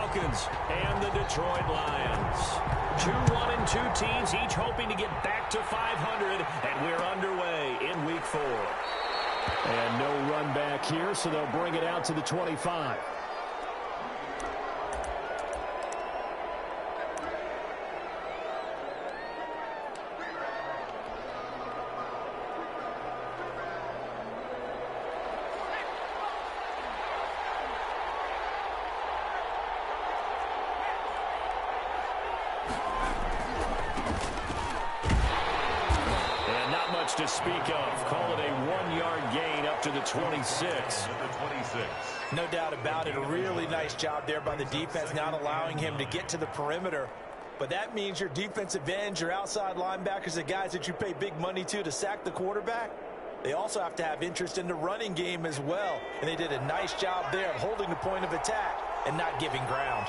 Falcons and the Detroit Lions. 2-1 and 2 teams, each hoping to get back to 500, and we're underway in Week 4. And no run back here, so they'll bring it out to the 25. To speak of. Call it a 1-yard gain up to the 26. No doubt about it. A really nice job there by the defense, not allowing him to get to the perimeter. But that means your defensive ends, your outside linebackers, the guys that you pay big money to sack the quarterback, they also have to have interest in the running game as well. And they did a nice job there of holding the point of attack and not giving ground.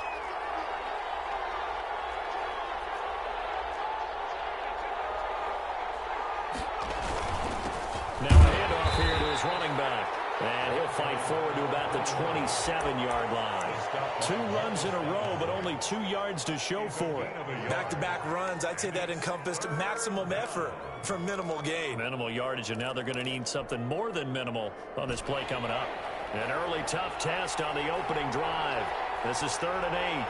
Now a handoff here to his running back. And he'll fight forward to about the 27-yard line. 2 runs in a row, but only 2 yards to show for it. Back-to-back runs, I'd say that encompassed maximum effort for minimal gain. Minimal yardage, and now they're going to need something more than minimal on this play coming up. An early tough test on the opening drive. This is 3rd and 8.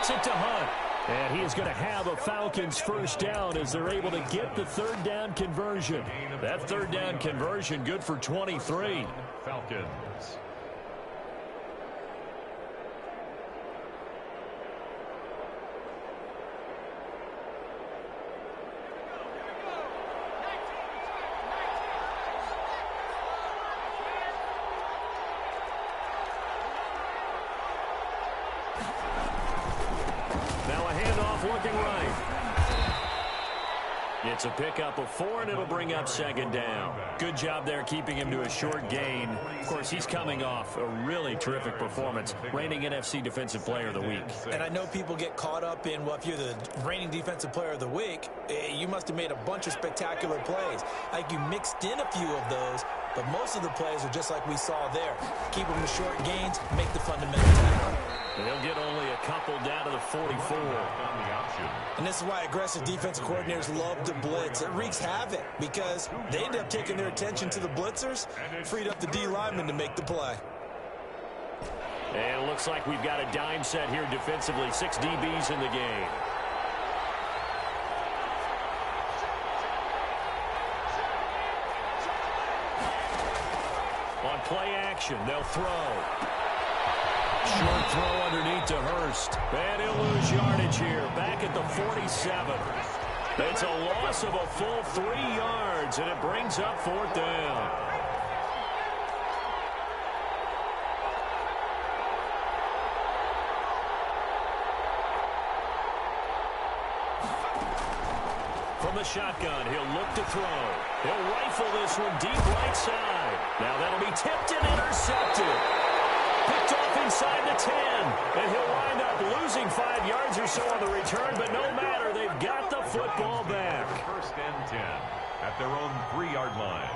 It to Hunt. And he is going to have a Falcons first down as they're able to get the 3rd down conversion. That 3rd down conversion good for 23. Falcons. Looking right. It's a pickup of 4, and it'll bring up 2nd down. Good job there keeping him to a short gain. Of course, he's coming off a really terrific performance, reigning NFC Defensive Player of the Week. And I know people get caught up in, well, if you're the reigning Defensive Player of the Week, you must have made a bunch of spectacular plays. Like you mixed in a few of those, but most of the plays are just like we saw there. Keep them to short gains, make the fundamental tackle. And he'll get only a couple down to the 44. And this is why aggressive defensive coordinators love to blitz. It wreaks havoc because they end up taking their attention to the blitzers, freed up the D lineman to make the play. And it looks like we've got a dime set here defensively. 6 DBs in the game. On play action, they'll throw. Short throw underneath to Hurst. And he'll lose yardage here. Back at the 47. It's a loss of a full 3 yards, and it brings up 4th down. From the shotgun, he'll look to throw. He'll rifle this one deep right side. Now that'll be tipped and intercepted. Picked off inside the 10, and he'll wind up losing 5 yards or so on the return, but no matter, they've got the football back. 1st and 10 at their own 3-yard line.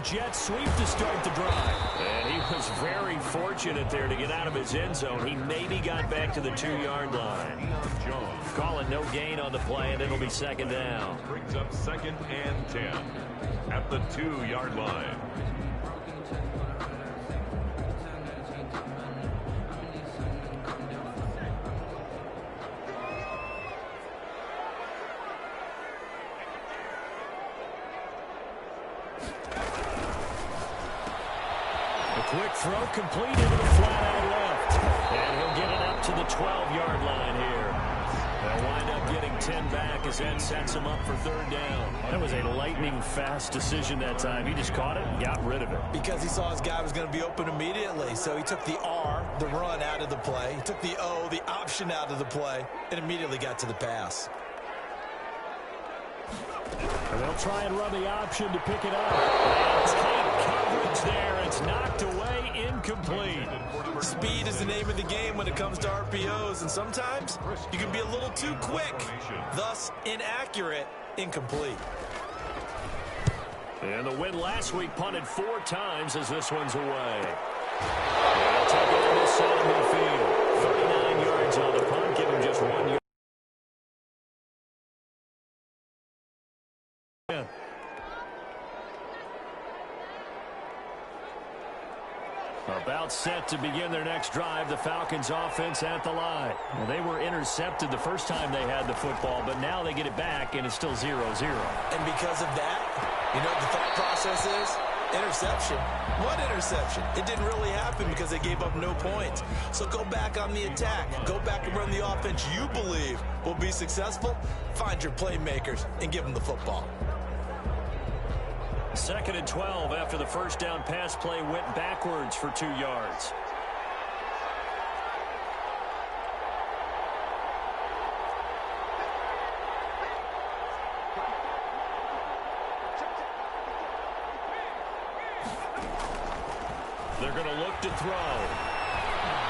Jet sweep to start the drive. And he was very fortunate there to get out of his end zone. He maybe got back to the 2-yard line. Call it no gain on the play, and it'll be 2nd down. Brings up 2nd and 10 at the 2-yard line. Quick throw completed to the flat out left. And he'll get it up to the 12-yard line here. back as that sets him up for third down. That was a lightning-fast decision that time. He just caught it and got rid of it. Because he saw his guy was going to be open immediately. So he took the R, the run, out of the play. He took the O, the option, out of the play, and immediately got to the pass. And they'll try and run the option to pick it up. And tight coverage there. It's knocked away, incomplete. Speed is the name of the game when it comes to RPOs, and sometimes you can be a little too quick, thus inaccurate, incomplete. And the win last week punted 4 times as this one's away. They'll take it to this side of midfield. 39 yards on the punt, give him just 1 yard. About set to begin their next drive, the Falcons offense at the line. Well, they were intercepted the first time they had the football, but now they get it back, and it's still 0-0. And because of that, you know what the thought process is? Interception. What interception? It didn't really happen because they gave up no points. So go back on the attack. Go back and run the offense you believe will be successful. Find your playmakers and give them the football. 2nd and 12 after the first down pass play went backwards for 2 yards. They're going to look to throw.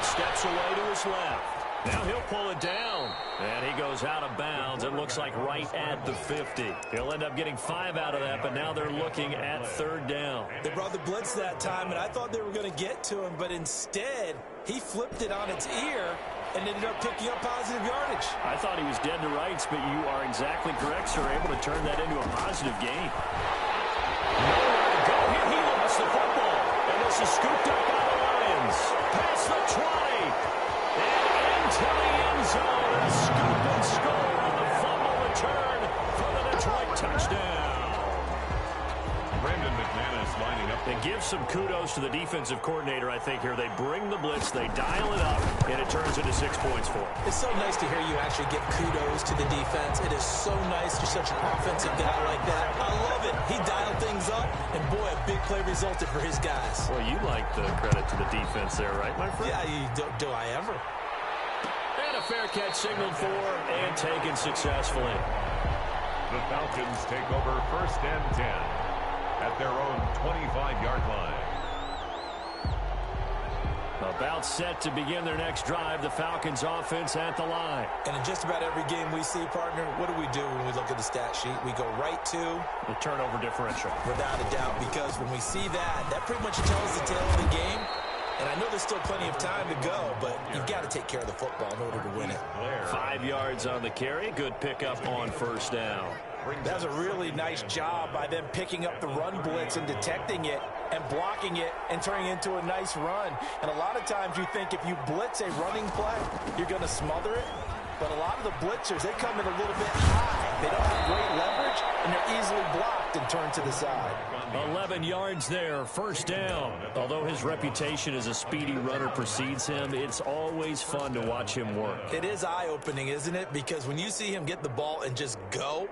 Steps away to his left. Now he'll pull it down. And he goes out of bounds. It looks like right at the 50. He'll end up getting 5 out of that, but now they're looking at third down. They brought the blitz that time, and I thought they were going to get to him, but instead he flipped it on its ear and ended up picking up positive yardage. I thought he was dead to rights, but you are exactly correct, sir. Able to turn that into a positive gain. Nowhere to go here. He lost the football. And this is scooped up by the Lions. Past the 20. To the end zone, a scoop and score on the fumble return for the Detroit touchdown. Brandon McManus lining up. And give some kudos to the defensive coordinator, I think, here. They bring the blitz, they dial it up, and it turns into 6 points for them. It's so nice to hear you actually give kudos to the defense. It is so nice. You're such an offensive guy like that. I love it. He dialed things up, and boy, a big play resulted for his guys. Well, you like the credit to the defense there, right, my friend? Yeah, do I ever? And a fair catch signaled for and taken successfully. The Falcons take over 1st and 10 at their own 25-yard line. About set to begin their next drive, the Falcons offense at the line. And in just about every game we see, partner, what do we do when we look at the stat sheet? We go right to the turnover differential. Without a doubt, because when we see that, that pretty much tells the tale of the game. And I know there's still plenty of time to go, but you've got to take care of the football in order to win it. 5 yards on the carry. Good pickup on first down. That was a really nice job by them picking up the run blitz and detecting it and blocking it and turning it into a nice run. And a lot of times you think if you blitz a running play, you're going to smother it. But a lot of the blitzers, they come in a little bit high. They don't have great leverage, and they're easily blocked and turned to the side. 11 yards there, first down. Although his reputation as a speedy runner precedes him, it's always fun to watch him work. It is eye-opening, isn't it? Because when you see him get the ball and just go,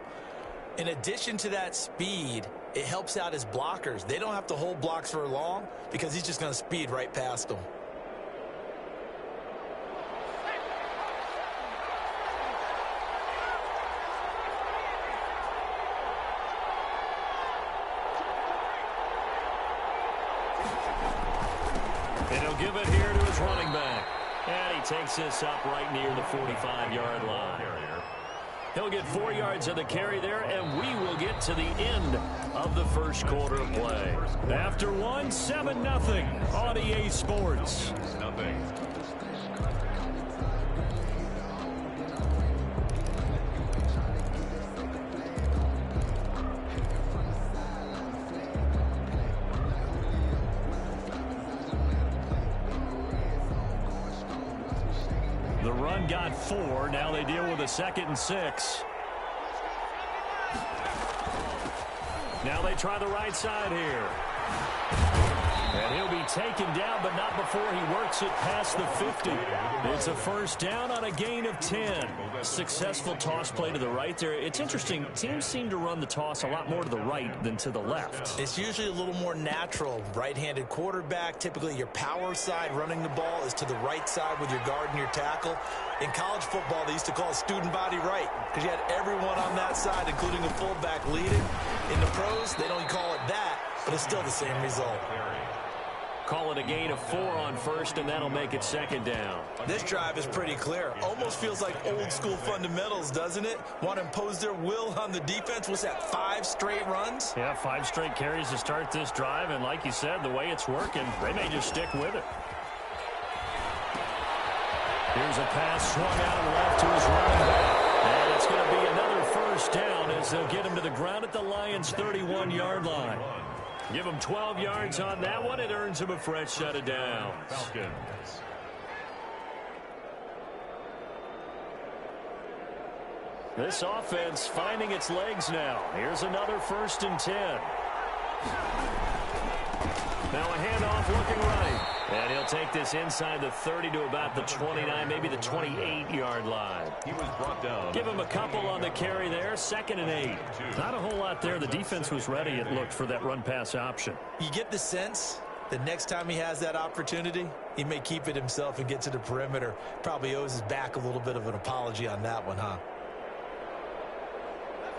in addition to that speed, it helps out his blockers. They don't have to hold blocks for long because he's just going to speed right past them. And he'll give it here to his running back. And he takes this up right near the 45-yard line. He'll get 4 yards of the carry there, and we will get to the end of the first quarter of play. After 7-0 on EA Sports. Nothing. The run got 4. Now they deal with a 2nd and 6. Now they try the right side here. And he'll be taken down, but not before he works it past the 50. It's a first down on a gain of 10. Successful toss play to the right there. It's interesting. Teams seem to run the toss a lot more to the right than to the left. It's usually a little more natural. Right-handed quarterback, typically your power side running the ball is to the right side with your guard and your tackle. In college football, they used to call it student body right because you had everyone on that side, including the fullback, leading. In the pros, they don't call it that, but it's still the same result. Call it a gain of 4 on first, and that'll make it second down. This drive is pretty clear. Almost feels like old-school fundamentals, doesn't it? Want to impose their will on the defense. What's that, 5 straight runs? Yeah, 5 straight carries to start this drive, and like you said, the way it's working, they may just stick with it. Here's a pass swung out left to his running back. And it's going to be another first down as they'll get him to the ground at the Lions' 31-yard line. Give him 12 yards on that one. It earns him a fresh set of downs. Falcons. This offense finding its legs now. Here's another 1st and 10. Now a handoff looking right. And he'll take this inside the 30 to about the 29, maybe the 28-yard line. He was brought down. Give him a couple on the carry there. 2nd and 8. Not a whole lot there. The defense was ready, it looked, for that run-pass option. You get the sense that next time he has that opportunity, he may keep it himself and get to the perimeter. Probably owes his back a little bit of an apology on that one, huh?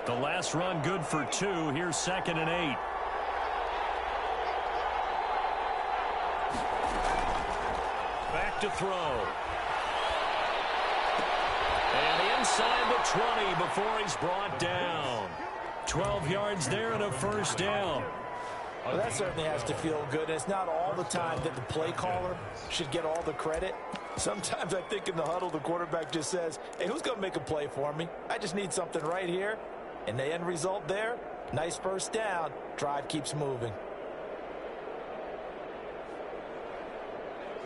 The last run good for 2. Here's 2nd and 8. Back to throw. And inside the 20 before he's brought down. 12 yards there and a first down. Well, that certainly has to feel good. It's not all the time that the play caller should get all the credit. Sometimes I think in the huddle, the quarterback just says, hey, who's going to make a play for me? I just need something right here. And the end result there, nice first down. Drive keeps moving.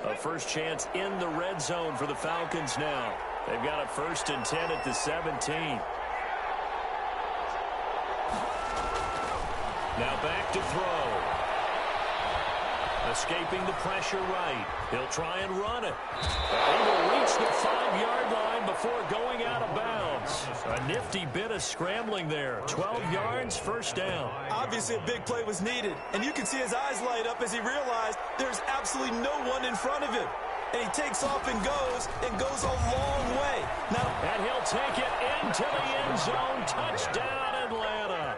A first chance in the red zone for the Falcons now. They've got a 1st and 10 at the 17. Now back to throw. Escaping the pressure right. He'll try and run it. He will reach the 5-yard line before going out of bounds. A nifty bit of scrambling there. 12 yards, first down. Obviously a big play was needed, and you can see his eyes light up as he realized there's absolutely no one in front of him. And he takes off and goes a long way. Now, and he'll take it into the end zone. Touchdown, Atlanta.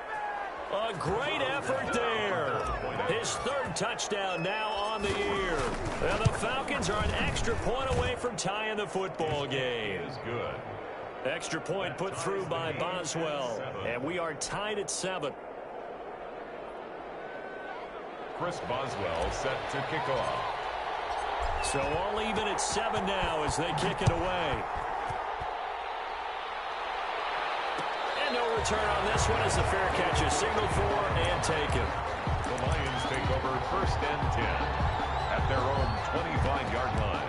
A great effort there. His 3rd touchdown now on the year. And the Falcons are an extra point away from tying the football game. Is good. Extra point put through by Boswell. And we are tied at 7. Chris Boswell set to kick off. So all even at 7 now as they kick it away. And no return on this one as the fair catch is signaled for and taken. The Lions take over 1st and 10 at their own 25-yard line.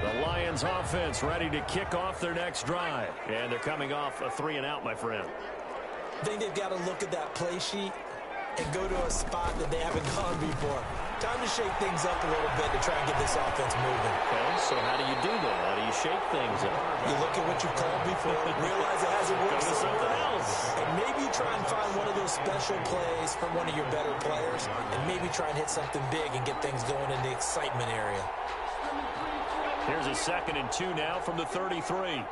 The Lions offense ready to kick off their next drive. And they're coming off a 3-and-out, my friend. I think they've got to look at that play sheet and go to a spot that they haven't gone before. Time to shake things up a little bit to try and get this offense moving. Okay, so how do you do that? How do you shake things up? You look at what you've called before, realize it hasn't worked Go to something else. And maybe try and find one of those special plays from one of your better players, and maybe try and hit something big and get things going in the excitement area. Here's a 2nd and 2 now from the 33.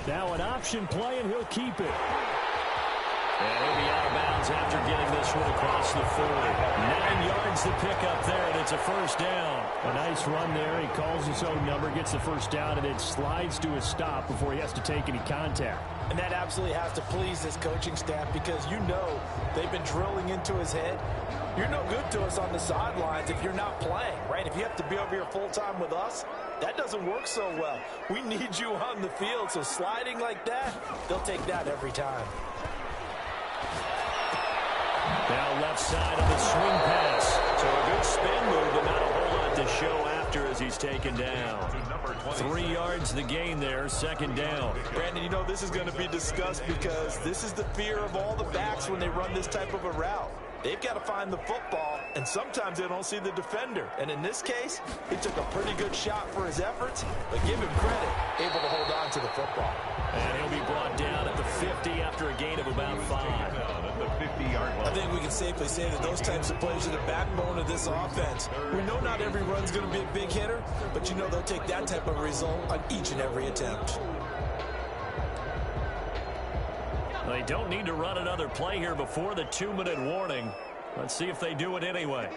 Now an option play, and he'll keep it. And he'll be out of bounds after getting this one across the 40. 9 yards to pick up there, and it's a first down. A nice run there. He calls his own number, gets the first down, and then slides to a stop before he has to take any contact. And that absolutely has to please this coaching staff because you know they've been drilling into his head. You're no good to us on the sidelines if you're not playing, right? If you have to be over here full-time with us, that doesn't work so well. We need you on the field, so sliding like that, they'll take that every time. Now left side of the swing pass. So a good spin move, but not a whole lot to show after as he's taken down. 3 yards the gain there, second down. Brandon, you know this is going to be discussed because this is the fear of all the backs when they run this type of a route. They've got to find the football, and sometimes they don't see the defender. And in this case, he took a pretty good shot for his efforts, but give him credit, able to hold on to the football. And he'll be brought down at the 50 after a gain of about 5. I think we can safely say that those types of plays are the backbone of this offense. We know not every run's going to be a big hitter, but you know they'll take that type of result on each and every attempt. They don't need to run another play here before the 2-minute warning. Let's see if they do it anyway.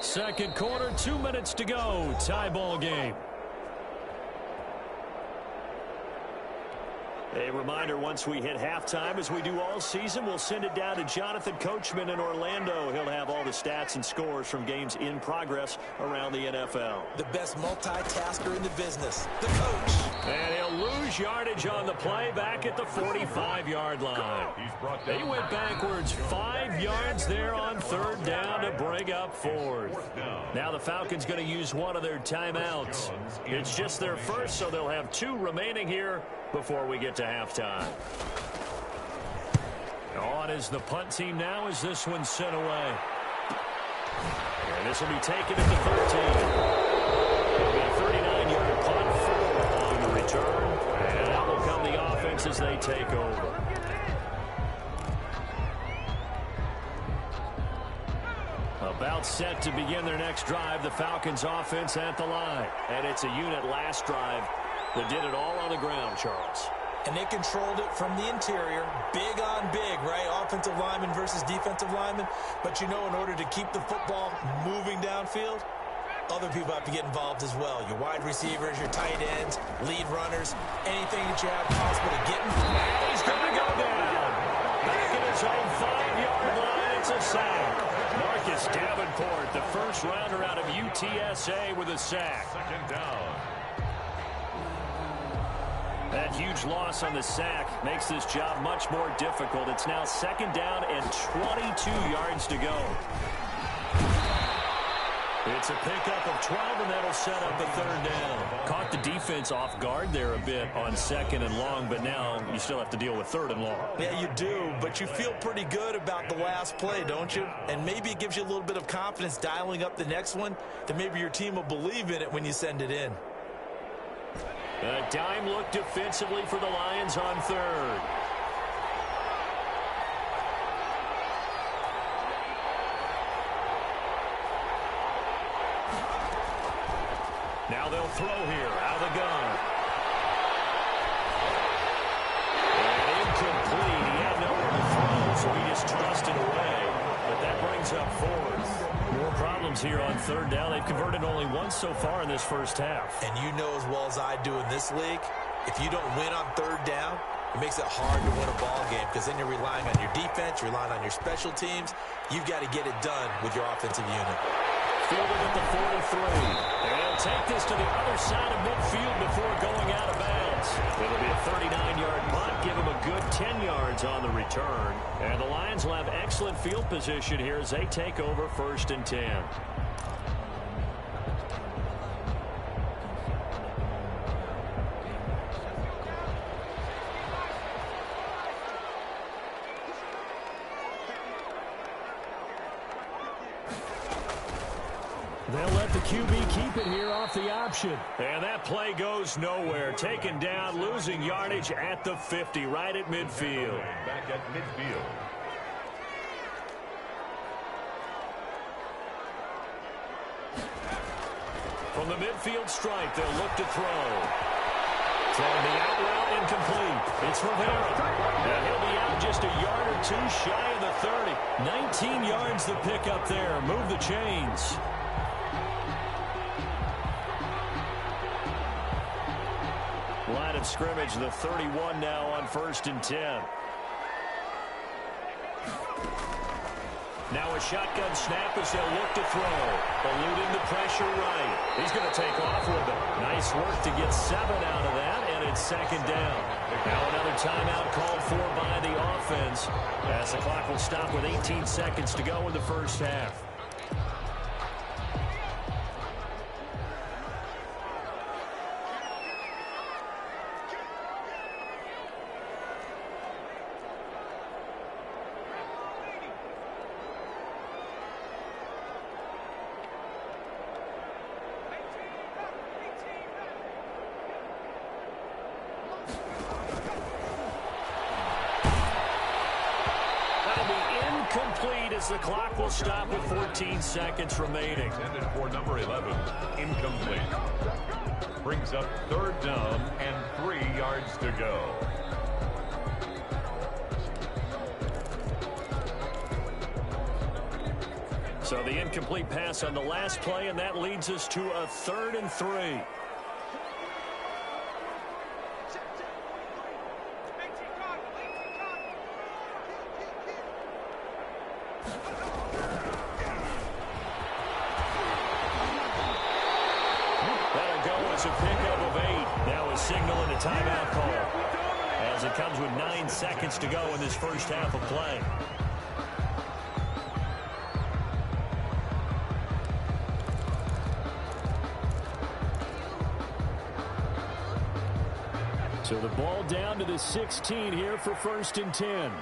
Second quarter, 2 minutes to go. Tie ball game. A reminder, once we hit halftime, as we do all season, we'll send it down to Jonathan Coachman in Orlando. He'll have all the stats and scores from games in progress around the NFL. The best multitasker in the business, the coach. And he'll lose yardage on the play back at the 45-yard line. They went backwards 5 yards there on third down to bring up fourth. Now the Falcons going to use one of their timeouts. It's just their first, so they'll have 2 remaining here before we get to halftime. On is the punt team now as this one's sent away. And this will be taken at the 13. It'll be a 39-yard punt, 4 on the return. And out will come the offense as they take over. About set to begin their next drive, the Falcons offense at the line. And it's a unit last drive that did it all on the ground, Charles. And they controlled it from the interior, big on big, right? Offensive lineman versus defensive lineman. But you know, in order to keep the football moving downfield, other people have to get involved as well. Your wide receivers, your tight ends, lead runners, anything that you have possible to get in. And he's going to go down. Back in his own 5-yard line, it's a sack. Marcus Davenport, the first rounder out of UTSA with a sack. Second down. That huge loss on the sack makes this job much more difficult. It's now second down and 22 yards to go. It's a pickup of 12, and that'll set up a third down. Caught the defense off guard there a bit on second and long, but now you still have to deal with third and long. Yeah, you do, but you feel pretty good about the last play, don't you? And maybe it gives you a little bit of confidence dialing up the next one, that maybe your team will believe in it when you send it in. A dime look defensively for the Lions on third. Now they'll throw here out of the gun. And incomplete. He had nowhere to throw, so he just tossed it away. But that brings up fourth. More problems here on third down. They've converted only once so far in this first half. And you know as well as I do in this league, if you don't win on third down, it makes it hard to win a ball game because then you're relying on your defense, you're relying on your special teams. You've got to get it done with your offensive unit. Fielded at the 43. And he'll take this to the other side of midfield before going out of bounds. It'll be a 39-yard punt. Give him a good 10 yards on the return. And the Lions will have excellent field position here as they take over first and 10. They'll let the QB keep it here off the option. And that play goes nowhere. Taken down, losing yardage at the 50, right at midfield. Back at midfield. From the midfield stripe, they'll look to throw. Throwing the out route incomplete. It's Rivera. And he'll be out just a yard or two shy of the 30. 19 yards the pickup there. Move the chains. Line of scrimmage, the 31 now on first and 10. Now a shotgun snap as they'll look to throw. Eluding the pressure right. He's going to take off with it. Nice work to get 7 out of that, and it's second down. Now another timeout called for by the offense as the clock will stop with 18 seconds to go in the first half. Complete as the clock will stop with 14 seconds remaining. Intended for number 11, incomplete. Brings up third down and 3 yards to go. So the incomplete pass on the last play, and that leads us to a 3rd and 3. A pickup of 8. Now a signal and a timeout call as it comes with 9 seconds to go in this first half of play. So the ball down to the 16 here for 1st and 10.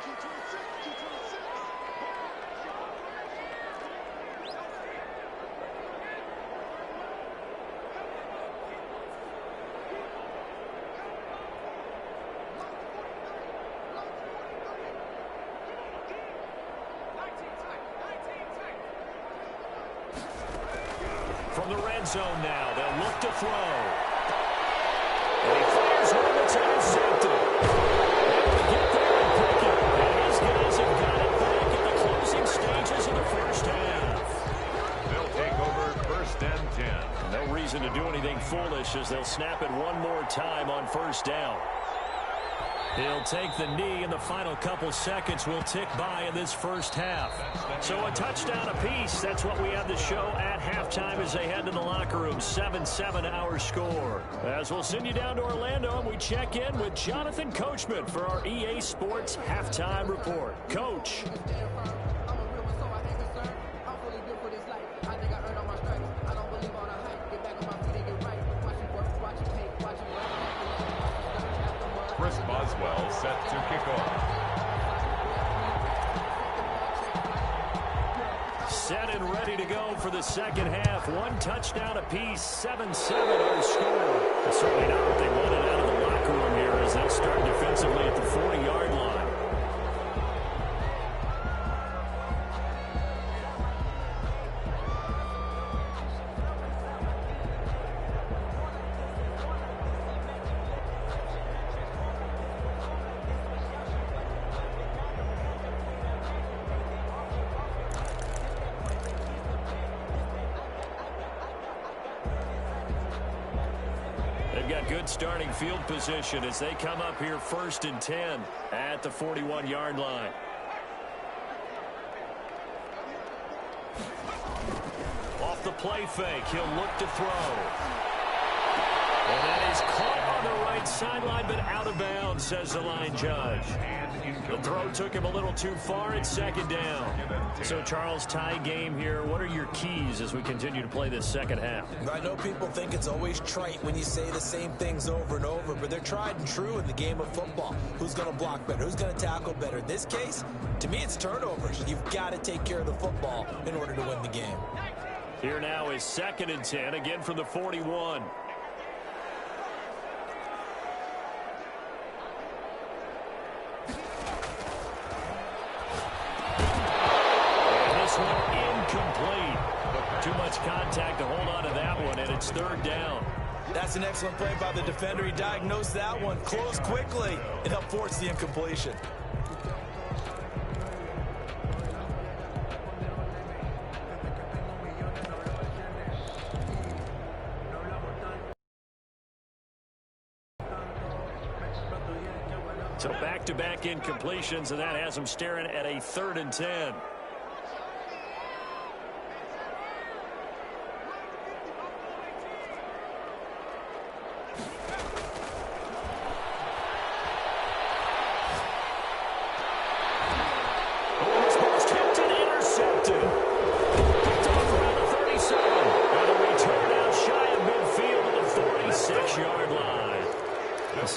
From the red zone now, they'll look to throw. And he fires one that's intercepted. Able to get there and pick it. And his guys have got it back in the closing stages of the first half. They'll take over 1st and 10. No reason to do anything foolish as they'll snap it one more time on 1st down. He'll take the knee, and the final couple seconds will tick by in this first half. So a touchdown apiece. That's what we have to show at halftime as they head to the locker room. 7-7 our score. As we'll send you down to Orlando, and we check in with Jonathan Coachman for our EA Sports Halftime Report. Coach. Chris Boswell set to kick off. Set and ready to go for the second half. 1 touchdown apiece, 7-7 our score. Certainly not what they wanted out of the locker room here as they'll start defensively at the 40-yard line. They've got good starting field position as they come up here 1st and 10 at the 41-yard line. Off the play fake, he'll look to throw. And that is caught on the right sideline, but out of bounds, says the line judge. The throw took him a little too far. It's 2nd down. So, Charles, tie game here. What are your keys as we continue to play this second half? I know people think it's always trite when you say the same things over and over, but they're tried and true in the game of football. Who's going to block better? Who's going to tackle better? In this case, to me, it's turnovers. You've got to take care of the football in order to win the game. Here now is 2nd and 10, again from the 41. Incomplete. Too much contact to hold on to that one, and it's 3rd down. That's an excellent play by the defender. He diagnosed that one, closed quickly, and helped force the incompletion. So back-to-back incompletions, and that has them staring at a 3rd and 10.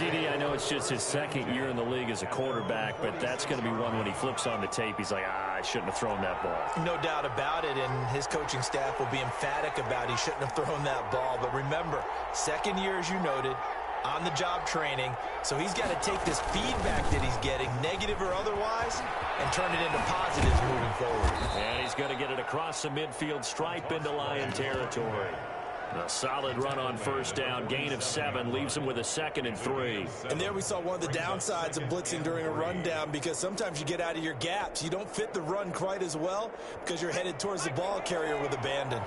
CD, I know it's just his second year in the league as a quarterback, but that's going to be one when he flips on the tape, he's like, I shouldn't have thrown that ball. No doubt about it, and his coaching staff will be emphatic about he shouldn't have thrown that ball. But remember, second year, as you noted, on-the-job training, so he's got to take this feedback that he's getting, negative or otherwise, and turn it into positives moving forward. And he's going to get it across the midfield stripe into Lion territory. A solid run on first down, gain of 7, leaves him with a 2nd and 3. And there we saw one of the downsides of blitzing during a rundown, because sometimes you get out of your gaps. You don't fit the run quite as well because you're headed towards the ball carrier with abandon.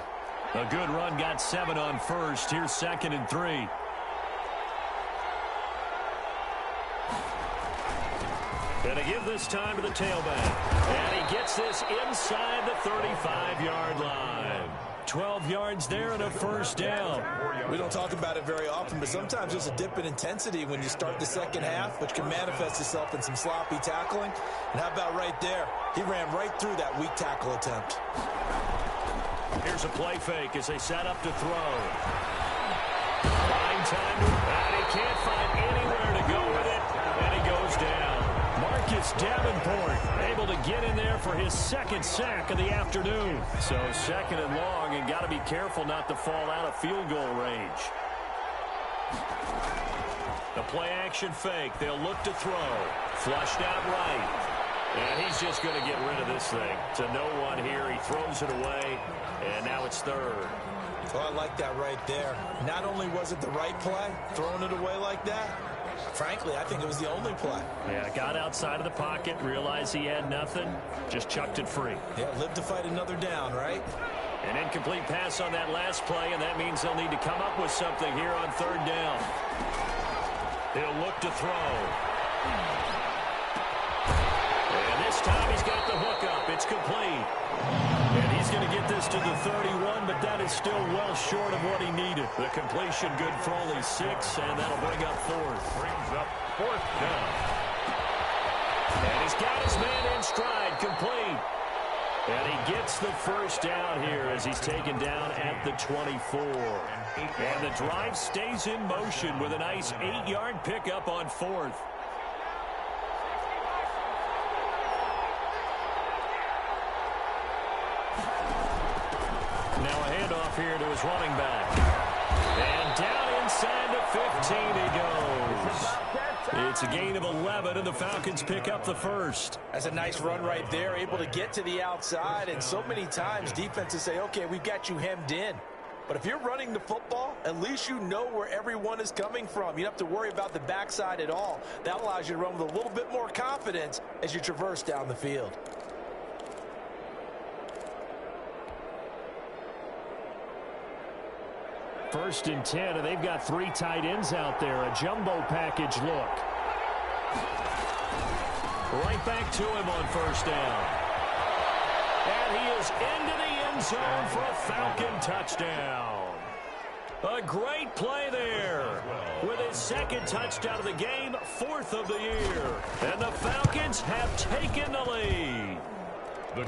A good run, got 7 on first. Here's 2nd and 3. Going to give this time to the tailback. And he gets this inside the 35-yard line. 12 yards there and a first down. We don't talk about it very often, but sometimes there's a dip in intensity when you start the second half, which can manifest itself in some sloppy tackling. And how about right there? He ran right through that weak tackle attempt. Here's a play fake as they set up to throw. Fine time, and he can't find anywhere to go with it, and he goes down. Marcus Davenport able to get in there for his 2nd sack of the afternoon. So 2nd and long, and got to be careful not to fall out of field goal range. The play action fake. They'll look to throw. Flushed out right. And he's just going to get rid of this thing. To no one here. He throws it away, and now it's 3rd. Well, I like that right there. Not only was it the right play, throwing it away like that, frankly, I think it was the only play. Yeah, got outside of the pocket, realized he had nothing, just chucked it free. Yeah, live to fight another down, right? An incomplete pass on that last play, and that means they'll need to come up with something here on 3rd down. He'll look to throw. And this time he's got the hook up. It's complete. And he's going to get this to the 31, but that is still well short of what he needed. The completion good for only 6, and that'll bring up 4th. Brings up 4th down. And he's got his man in stride, complete. And he gets the first down here as he's taken down at the 24. And the drive stays in motion with a nice 8-yard pickup on 4th. Now a handoff here to his running back. And down inside the 15 he goes. It's a gain of 11, and the Falcons pick up the first. That's a nice run right there, able to get to the outside. And so many times defenses say, okay, we've got you hemmed in. But if you're running the football, at least you know where everyone is coming from. You don't have to worry about the backside at all. That allows you to run with a little bit more confidence as you traverse down the field. First and 10, and they've got 3 tight ends out there. A jumbo package look. Right back to him on first down. And he is into the end zone for a Falcon touchdown. A great play there. With his 2nd touchdown of the game, 4th of the year. And the Falcons have taken the lead.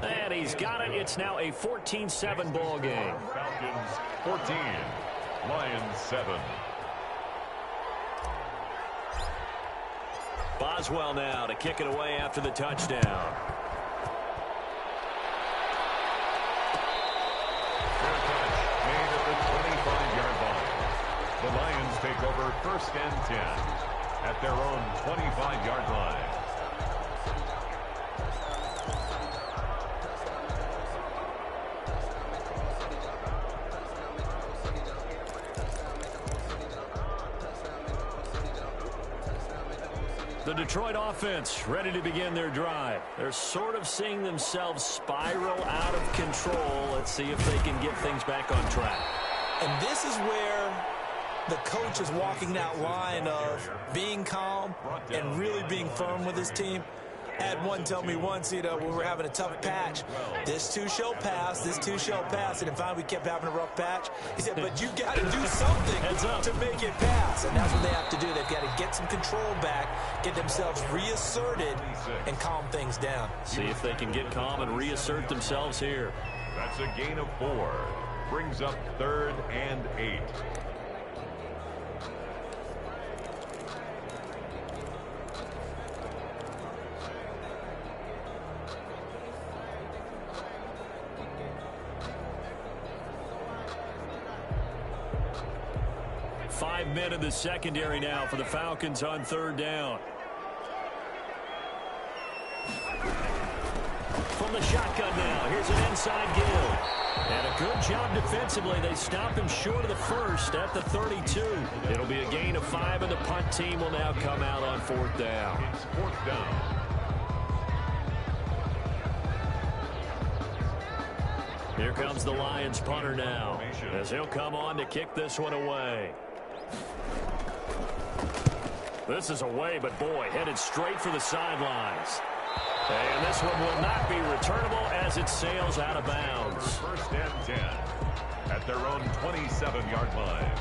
And he's got it. It's now a 14-7 ball game. Falcons 14. Lions 7. Boswell now to kick it away after the touchdown. Fair catch made at the 25-yard line. The Lions take over 1st and 10 at their own 25-yard line. The Detroit offense ready to begin their drive. They're sort of seeing themselves spiral out of control. Let's see if they can get things back on track. And this is where the coach is walking that line of being calm and really being firm with his team. I had one tell me once, when we were having a tough patch, this too shall pass, this too shall pass. And finally we kept having a rough patch. He said, but you got to do something to make it pass. And that's what they have to do. They've got to get some control back, get themselves reasserted, and calm things down. See if they can get calm and reassert themselves here. That's a gain of 4. Brings up 3rd and 8. 5 men in the secondary now for the Falcons on third down. From the shotgun now, here's an inside give. And a good job defensively. They stop him short of the first at the 32. It'll be a gain of 5, and the punt team will now come out on fourth down. It's fourth down. Here comes the Lions punter now, as he'll come on to kick this one away. This is away, but boy, headed straight for the sidelines. And this one will not be returnable as it sails out of bounds. First and 10 at their own 27-yard line.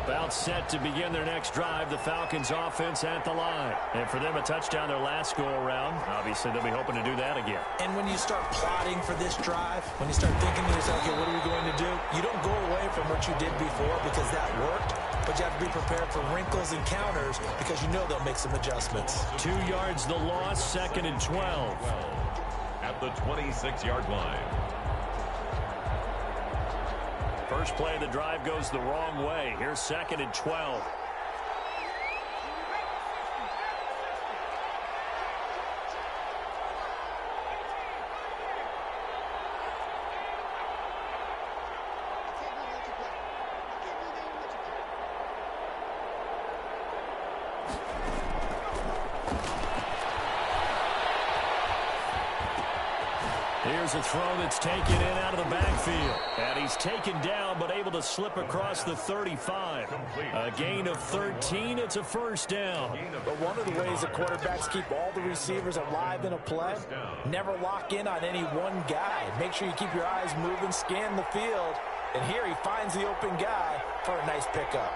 About set to begin their next drive, the Falcons offense at the line. And for them, a touchdown their last go-around. Obviously, they'll be hoping to do that again. And when you start plotting for this drive, when you start thinking to yourself, okay, what are we going to do? You don't go away from what you did before because that worked, but you have to be prepared for wrinkles and counters because you know they'll make some adjustments. 2 yards the loss, 2nd and 12. At the 26-yard line. First play of the drive goes the wrong way. Here's 2nd and 12. Here's a throw that's taken in out of the backfield. And he's taken down but able to slip across the 35. A gain of 13. It's a first down. But one of the ways the quarterbacks keep all the receivers alive in a play, never lock in on any one guy. Make sure you keep your eyes moving, scan the field. And here he finds the open guy for a nice pickup.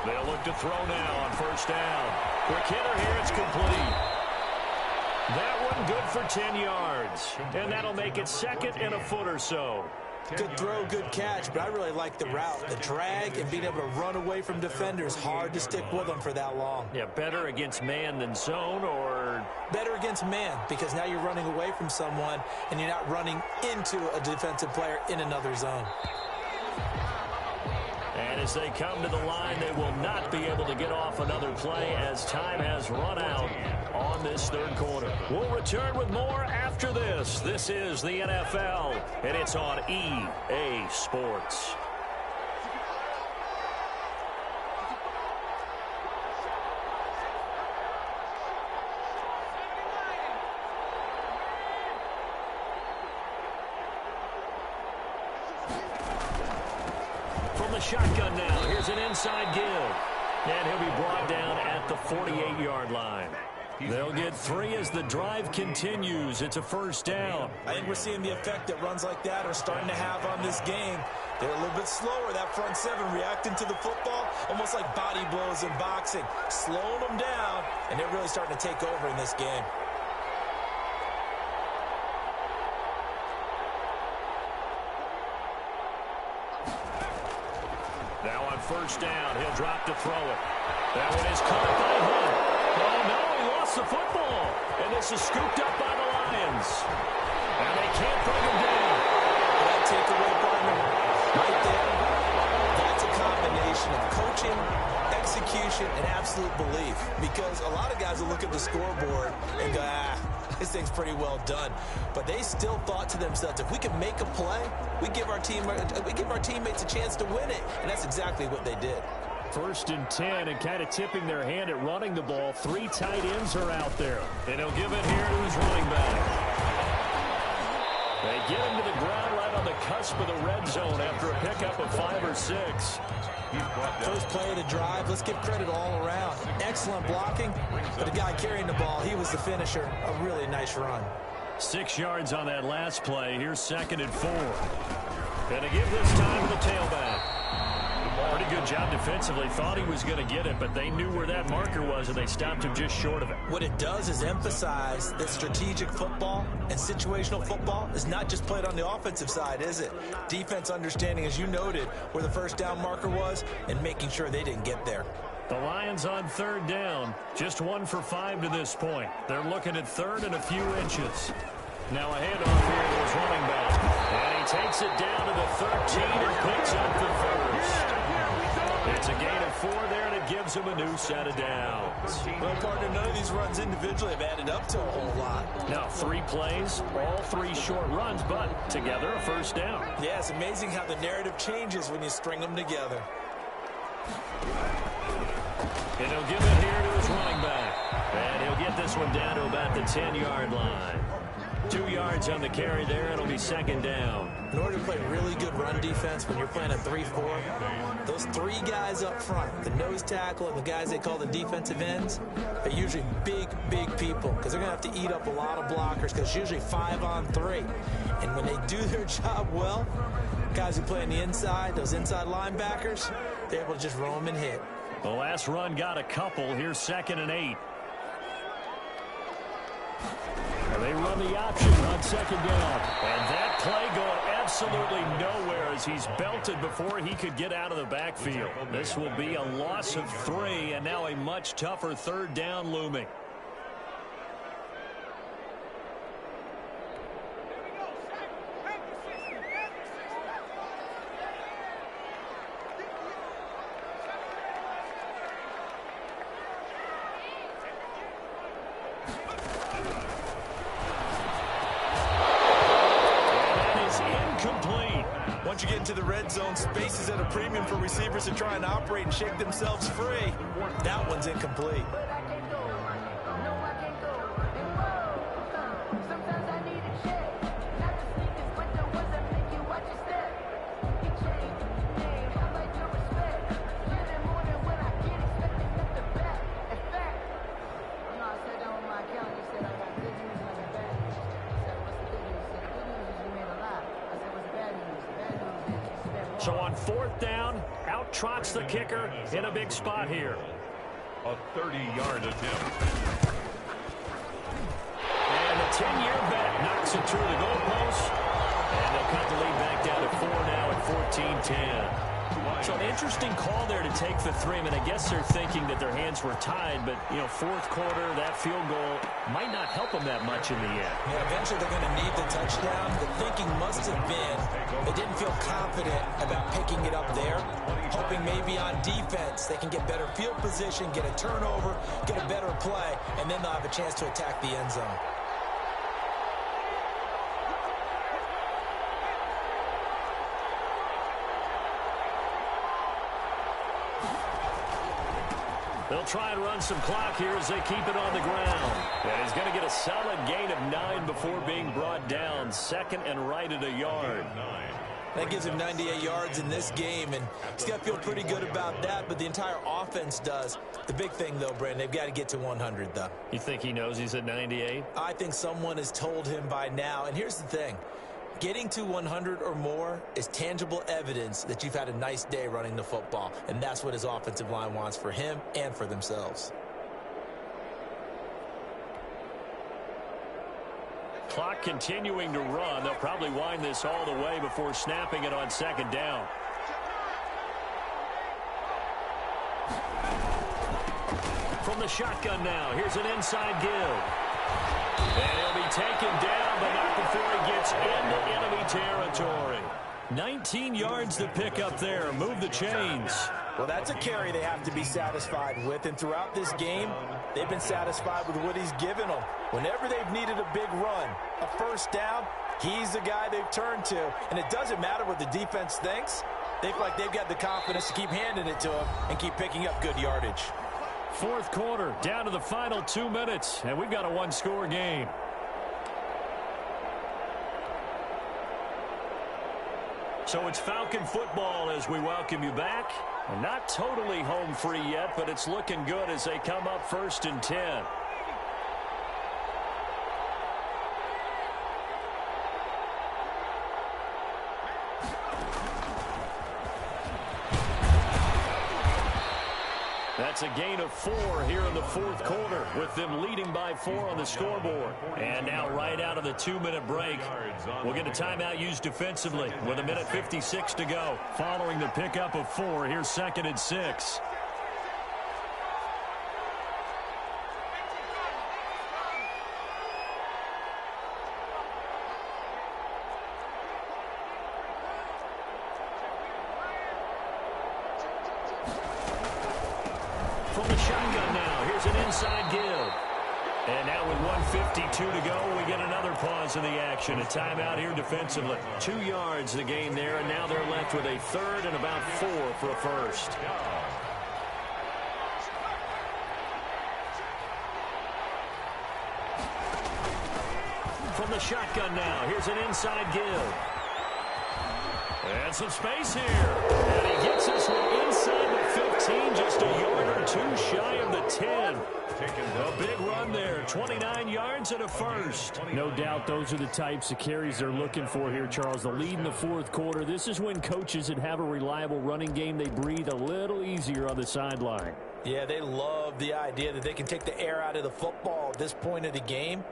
They'll look to throw now on first down. Quick hitter here. It's complete. That one good for 10 yards. And that'll make it 2nd and a foot or so. Good throw, good catch, but I really like the route. The drag and being able to run away from defenders, hard to stick with them for that long. Yeah, better against man than zone, or? Better against man, because now you're running away from someone and you're not running into a defensive player in another zone. And as they come to the line, they will not be able to get off another play as time has run out on this third quarter. We'll return with more after this. This is the NFL, and it's on EA Sports. From the shotgun now, here's an inside give. And he'll be brought down at the 48-yard line. They'll get 3 as the drive continues. It's a first down. I think we're seeing the effect that runs like that are starting to have on this game. They're a little bit slower, that front seven, reacting to the football, almost like body blows in boxing, slowing them down, and they're really starting to take over in this game. Now on first down, he'll drop to throw it. That one is caught by Hunt. Oh, no, he lost the football. And this is scooped up by the Lions. And they can't bring him down. That takeaway partner right there, that's a combination of coaching, execution, and absolute belief. Because a lot of guys will look at the scoreboard and go, this thing's pretty well done. But they still thought to themselves, if we can make a play, we give our teammates a chance to win it. And that's exactly what they did. 1st and 10, and kind of tipping their hand at running the ball. 3 tight ends are out there. And he'll give it here to his running back. They get him to the ground right on the cusp of the red zone after a pickup of 5 or 6. First play of the drive, let's give credit all around. Excellent blocking, but the guy carrying the ball, he was the finisher. A really nice run. 6 yards on that last play. Here's 2nd and 4. And to give this time to the tailback. Pretty good job defensively. Thought he was going to get it, but they knew where that marker was, and they stopped him just short of it. What it does is emphasize that strategic football and situational football is not just played on the offensive side, is it? Defense understanding, as you noted, where the first down marker was and making sure they didn't get there. The Lions on third down. Just 1 for 5 to this point. They're looking at third and a few inches. Now a handoff here to his running back. And he takes it down to the 13 and picks up the first. It's a gain of 4 there, and it gives him a new set of downs. Well, partner, none of these runs individually have added up to a whole lot. Now 3 plays, all 3 short runs, but together a first down. Yeah, it's amazing how the narrative changes when you string them together. And he'll give it here to his running back. And he'll get this one down to about the 10-yard line. 2 yards on the carry there. It'll be second down. In order to play really good run defense when you're playing a 3-4, those 3 guys up front, the nose tackle and the guys they call the defensive ends, are usually big, big people because they're going to have to eat up a lot of blockers because it's usually 5 on 3. And when they do their job well, guys who play on the inside, those inside linebackers, they're able to just roam and hit. The last run got a couple. Here's 2nd and 8. And they run the option on second down. And that play going absolutely nowhere as he's belted before he could get out of the backfield. This will be a loss of 3, and now a much tougher third down looming. Once you get into the red zone, space is at a premium for receivers to try and operate and shake themselves free. That one's incomplete. So on 4th down, out trots the kicker in a big spot here. A 30-yard attempt. And the 10-year bet knocks it through the goalpost. And they'll cut the lead back down to 4 now at 14-10. So an interesting call there to take the 3. I mean, I guess they're thinking that their hands were tied, but, you know, 4th quarter, that field goal might not help them that much in the end. Yeah, eventually they're going to need the touchdown. The thinking must have been they didn't feel confident about picking it up there, hoping maybe on defense they can get better field position, get a turnover, get a better play, and then they'll have a chance to attack the end zone. They'll try and run some clock here as they keep it on the ground. And he's going to get a solid gain of 9 before being brought down. 2nd and right at a yard. That gives him 98 yards in this game, and he's got to feel pretty good about that, but the entire offense does. The big thing, though, Brandon, they've got to get to 100, though. You think he knows he's at 98? I think someone has told him by now, and here's the thing. Getting to 100 or more is tangible evidence that you've had a nice day running the football, and that's what his offensive line wants for him and for themselves. Clock continuing to run. They'll probably wind this all the way before snapping it on second down. From the shotgun now, here's an inside give. And he'll be taken down, but not before he gets into enemy territory. 19 yards to pick up there. Move the chains. Well, that's a carry they have to be satisfied with, and throughout this game, they've been satisfied with what he's given them. Whenever they've needed a big run, a first down, he's the guy they've turned to. And it doesn't matter what the defense thinks. They feel like they've got the confidence to keep handing it to him and keep picking up good yardage. 4th quarter, down to the final 2 minutes, and we've got a 1-score game. So it's Falcon football as we welcome you back. Not totally home free yet, but it's looking good as they come up 1st and 10. That's a gain of 4 here in the 4th quarter, with them leading by 4 on the scoreboard. And now right out of the 2-minute break, we'll get a timeout used defensively with 1:56 to go. Following the pickup of 4, here's 2nd and 6. From the shotgun now, here's an inside give. And now with 1:52 to go, we get another pause in the action. A timeout here defensively. 2 yards the gain there, and now they're left with a third and about 4 for a first. From the shotgun now, here's an inside give. And some space here. And he gets this one inside the 15, just a yard or 2 shy of the 10. A big run there, 29 yards and a first. No doubt those are the types of carries they're looking for here, Charles. The lead in the fourth quarter. This is when coaches that have a reliable running game, they breathe a little easier on the sideline. Yeah, they love the idea that they can take the air out of the football at this point of the game.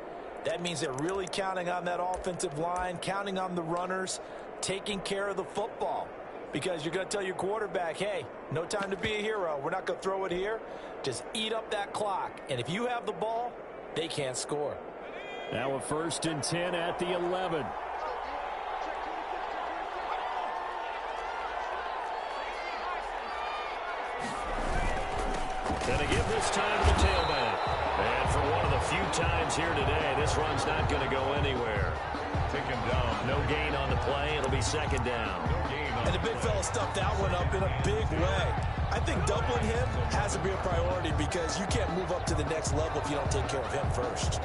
That means they're really counting on that offensive line, counting on the runners, taking care of the football. Because you're going to tell your quarterback, hey, no time to be a hero. We're not going to throw it here. Just eat up that clock. And if you have the ball, they can't score. Now a 1st and 10 at the 11. Going to give this time to the tailback. And for one of the few times here today, this run's not going to go anywhere. Taken down. No gain on the play. It'll be 2nd down. And the big fella stuffed that one up in a big way. I think doubling him has to be a priority because you can't move up to the next level if you don't take care of him first.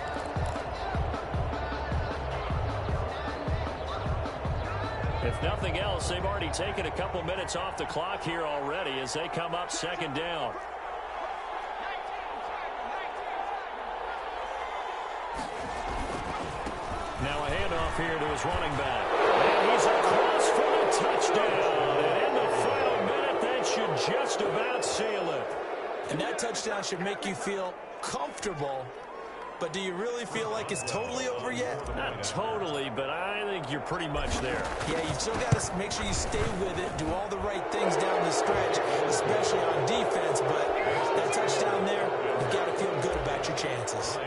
If nothing else, they've already taken a couple minutes off the clock here already as they come up 2nd down. Now a handoff here to his running back. And he's across for the touchdown. And in the final minute, that should just about seal it. And that touchdown should make you feel comfortable. But do you really feel like it's totally over yet? Not totally, but I think you're pretty much there. Yeah, you still got to make sure you stay with it, do all the right things down the stretch, especially on defense. But that touchdown there, you've got to feel good about your chances.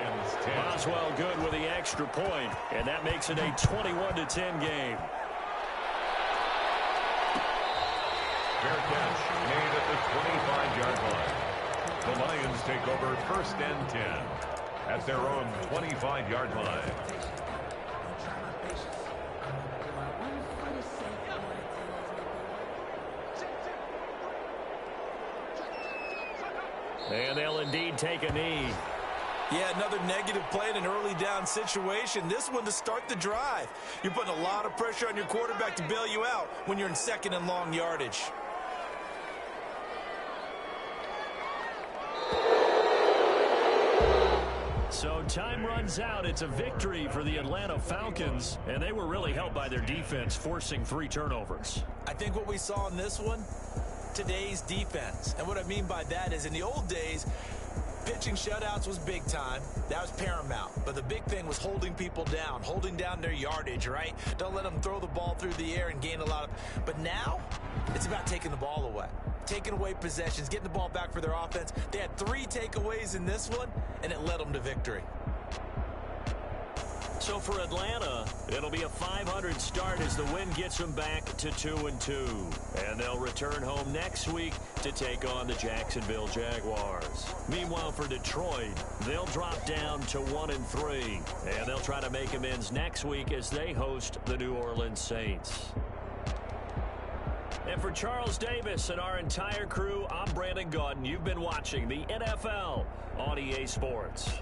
Boswell good with the extra point, and that makes it a 21-10 game. Fair catch made at the 25-yard line. The Lions take over 1st and 10 at their own 25-yard line. And they'll indeed take a knee. Yeah, another negative play in an early down situation. This one to start the drive. You're putting a lot of pressure on your quarterback to bail you out when you're in 2nd and long yardage. So time runs out. It's a victory for the Atlanta Falcons, and they were really helped by their defense, forcing 3 turnovers. I think what we saw in this one, today's defense. And what I mean by that is in the old days, pitching shutouts was big time. That was paramount. But the big thing was holding people down, holding down their yardage, right? Don't let them throw the ball through the air and gain a lot of... But now, it's about taking the ball away. Taking away possessions, getting the ball back for their offense. They had 3 takeaways in this one, and it led them to victory. So for Atlanta, it'll be a 500 start as the win gets them back to 2-2. And they'll return home next week to take on the Jacksonville Jaguars. Meanwhile, for Detroit, they'll drop down to 1-3. And they'll try to make amends next week as they host the New Orleans Saints. And for Charles Davis and our entire crew, I'm Brandon Gaudin. You've been watching the NFL on EA Sports.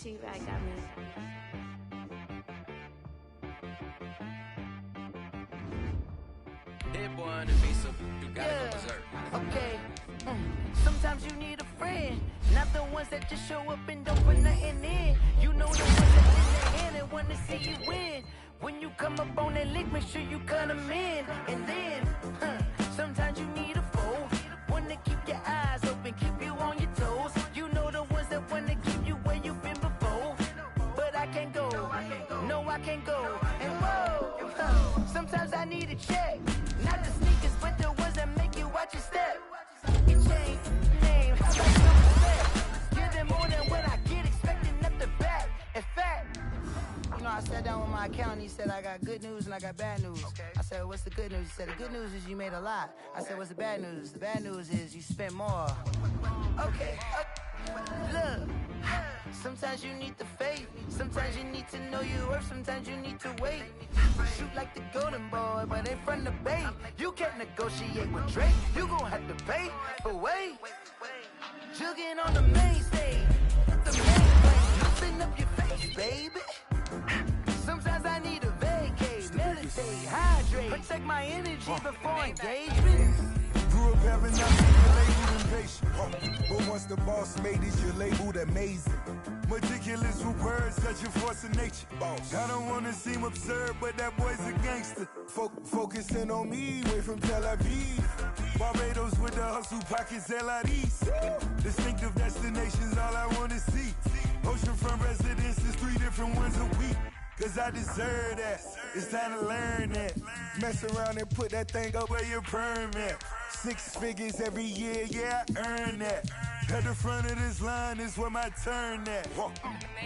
She right got me. Hit boy on the beat, so you gotta go berserk. Okay. Sometimes you need a friend, not the ones that just show up and don't put nothing in. You know the ones that in their hand and want to see you win. When you come up on that league, make sure you cut them in. And then, sometimes you need a foe, one to keep your eyes open, keep you on your toes. You know the ones that want to keep you where you've been before. But I can't go, no I can't go. And whoa, sometimes I need a check, not the sneakers, but the ones that make you watch your step. Your chain, name, how about some respect? Give them more than what I get, expecting up the back. In fact, you know, I sat down with my accountant. He said, I got good news and I got bad news. I said, what's the good news? He said, the good news is you made a lot. I said, what's the bad news? The bad news is you spent more. Okay, look. Sometimes you need the faith. Sometimes you need to know your worth. Sometimes you need to wait. Shoot like the golden boy, but ain't from the bay. You can't negotiate with Drake. You gon' have to pay. But wait, jugging on the main stage. The main way, loosen up your face, baby. Sometimes I need a vacate, meditate, hydrate, protect my energy before engagement. Grew up having nothing, you're labeled impatient. But once the boss made it, you're labeled amazing. Meticulous with words, such a force of nature. I don't wanna seem absurd, but that boy's a gangster. Focusing on me, way from Tel Aviv. Barbados with the hustle pockets, LIDs. Distinctive destinations, all I wanna see. Oceanfront residences, 3 different ones a week. Cause I deserve that, it's time to learn that. Mess around and put that thing up where your permit. 6 figures every year, yeah, I earn that. At the front of this line is where my turn at.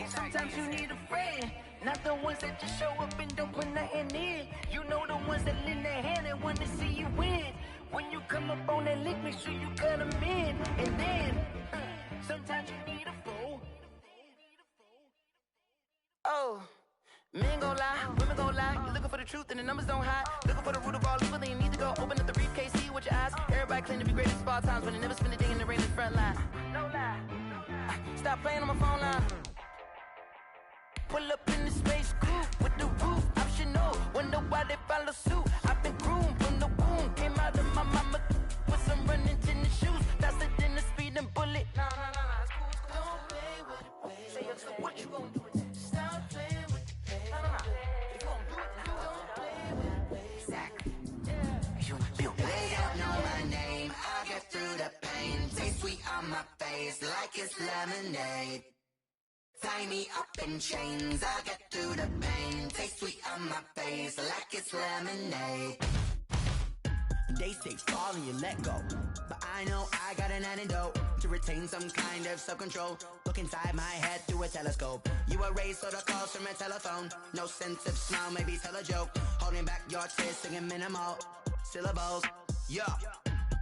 Sometimes you need a friend, not the ones that just show up and don't put nothing in. You know the ones that lend their hand and want to see you win. When you come up on that lick, make sure you cut them in. And then, sometimes you need a fool. Oh. Men gon' lie, women gon' lie. You're looking for the truth and the numbers don't hide. Looking for the root of all evil, then you need to go open up the briefcase, see with your eyes. Everybody claim to be greatest of all times, but they never spend a day in the rain in the front line. No lie. Stop playing on my phone line. Pull up in the space coupe with the roof optional. Wonder why they follow suit. I've been groomed from the womb. Came out of my mama with some running tennis shoes. Faster than the speeding bullet. No, it's cool. Don't play with it, baby. What you gon' do with that? Stop playing with it. They don't know my name. I get through the pain. Taste sweet on my face like it's lemonade. Tie me up in chains. I get through the pain. Taste sweet on my face like it's lemonade. They say fall and you let go, but I know I got an antidote to retain some kind of self-control. Look inside my head through a telescope. You erase all the calls from a telephone. No sense of smile, maybe tell a joke. Holding back your tears, singing minimal syllables. Yeah,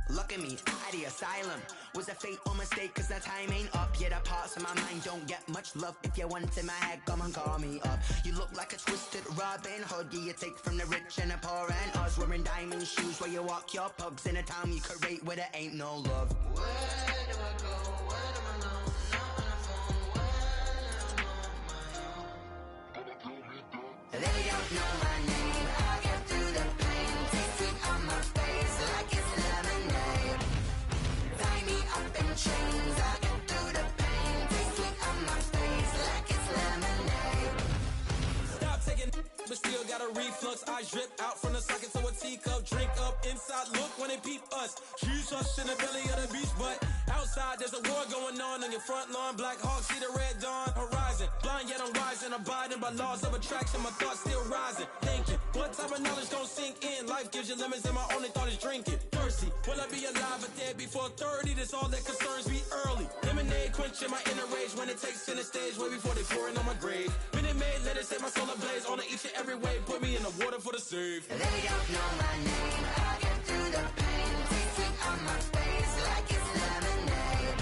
look at me, at the asylum. Was a fate or mistake, cause the time ain't up. Yeah, the parts of my mind don't get much love. If you want in my head, come and call me up. You look like a twisted Robin Hood. Yeah, you take from the rich and the poor and us. Wearing diamond shoes where you walk your pugs in a town you create where there ain't no love. Where do I go? Where do I know? Not on the phone. When I'm on my own. They don't know my name. I get through the pain. Taste sweet on my face like it's lemonade. Tie me up in chains. I get through the pain. Taste sweet on my face like it's lemonade. Stop taking, but still got a reflux. I drip out from the socket to a teacup. Drink up inside, look when they peep us. Choose us in the belly of the beach, but outside there's a war going on your front lawn. Black Hawk, see the red dawn horizon. Blind yet I'm rising, abiding by laws of attraction. My thoughts still rising, thinking what type of knowledge don't sink in. Life gives you lemons and my only thought is drinking. Thirsty, will I be alive or dead before 30? That's all that concerns me early. Lemonade quenching my inner rage when it takes center stage way before they pouring on my grave. Minute Maid, let it set my soul ablaze on each and every way. Put me in the water for the save. They don't know my name. I get through the pain. Taste sweet on my face like it's lemonade.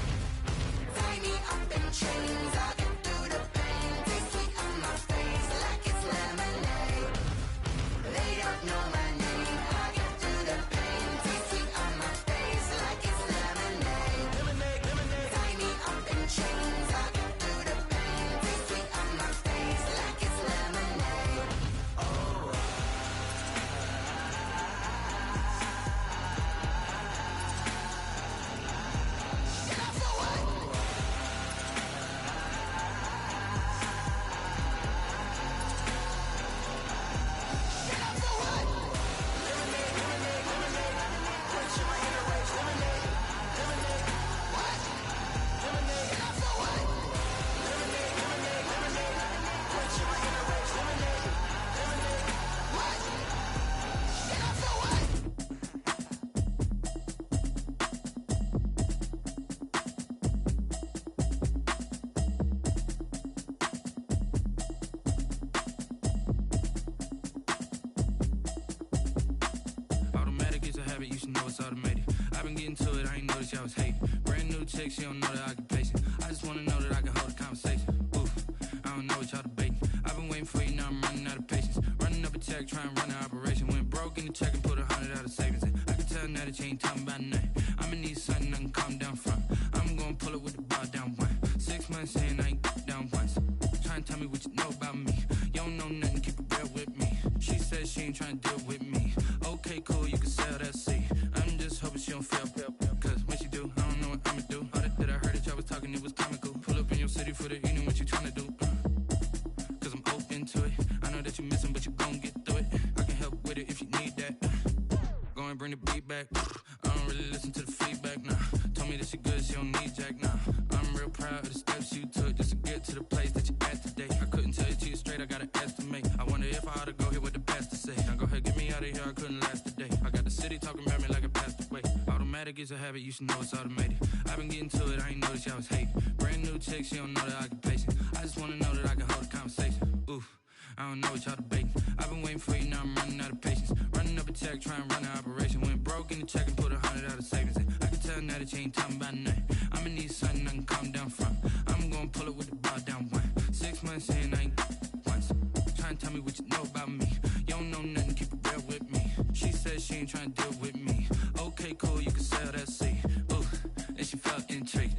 Tie me up in chains. I get through the pain. Taste sweet on my face like it's lemonade. They don't know my name. I get through the pain. Taste sweet on my face like it's lemonade. Tie me up in chains. I get through the pain. Taste chick, she don't know that I get patient. I just wanna know that I can hold a conversation. Oof, I don't know what y'all debating. I've been waiting for you, now I'm running out of patience. Running up a check, trying to run an operation. Went broke in the check and put 100 out of savings in. I can tell now that you ain't talking about nothing. I'ma need something I can calm down from. I'm gonna pull it with the bar down one. 6 months in, I ain't down once. Trying to tell me what you know about me. You don't know nothing, keep it real with me. She said she ain't trying to deal with me. Okay, cool, you can sell that seat. I'm just hoping she don't fail. Cause when she do, I don't know what I'ma do. All that I heard that y'all was talking, it was comical. Pull up in your city for the evening, what you trying to do? Cause I'm open to it. I know that you missing, but you gon' get through it. I can help with it if you need that. Go and bring the beat back. I don't really listen to the feedback, nah. Told me that she good, she don't need jack, nah. I'm real proud of the steps you took just to get to the place that you at today. I couldn't tell it to you straight, I gotta estimate. I wonder if I ought to go here with the pastor say. Now go ahead, get me out of here, I couldn't last a day. I got the city talking about me like I passed away. Automatic is a habit, you should know it's automated. I've been getting to it, I ain't noticed y'all was hating. Brand new chick, she don't know that I get patient. I just wanna know that I can hold a conversation. Oof, I don't know what y'all debating. I've been waiting for you, now I'm running out of patience. Running up a check, trying to run an operation. Went broke in the check and put 100 out of savings in. I can tell now that you ain't talking about nothing. I'ma need something I can calm down from. I'm gonna pull it with the bar down one. 6 months in, I ain't once. Trying to tell me what you know about me. You don't know nothing, keep it real with me. She said she ain't trying to deal with me. Okay, cool, you can sell that seat. Ooh, and she felt intrigued.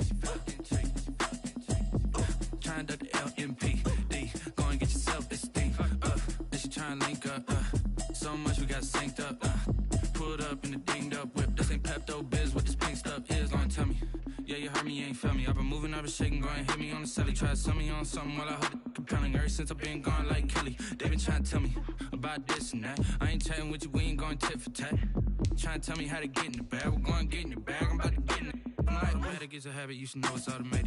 Trying to duck the LMPD. Go and get your self-esteem. And she trying to link up. So much we got synced up. Pulled up in the dinged up whip. This ain't Pepto-Biz, what this pink stuff is. Gonna tell me. Yeah, you heard me, you ain't felt me. I've been moving, I've been shaking, go and hit me on the celly. Try to sell me on something while I hold it compelling. Ever since I've been gone like Kelly, they been trying to tell me about this and that. I ain't chatting with you, we ain't going tit for tat. Trying to tell me how to get in the bag, we're going to get in the bag, I'm about to get in it. I'm like, automatic is a habit, you should know it's automated.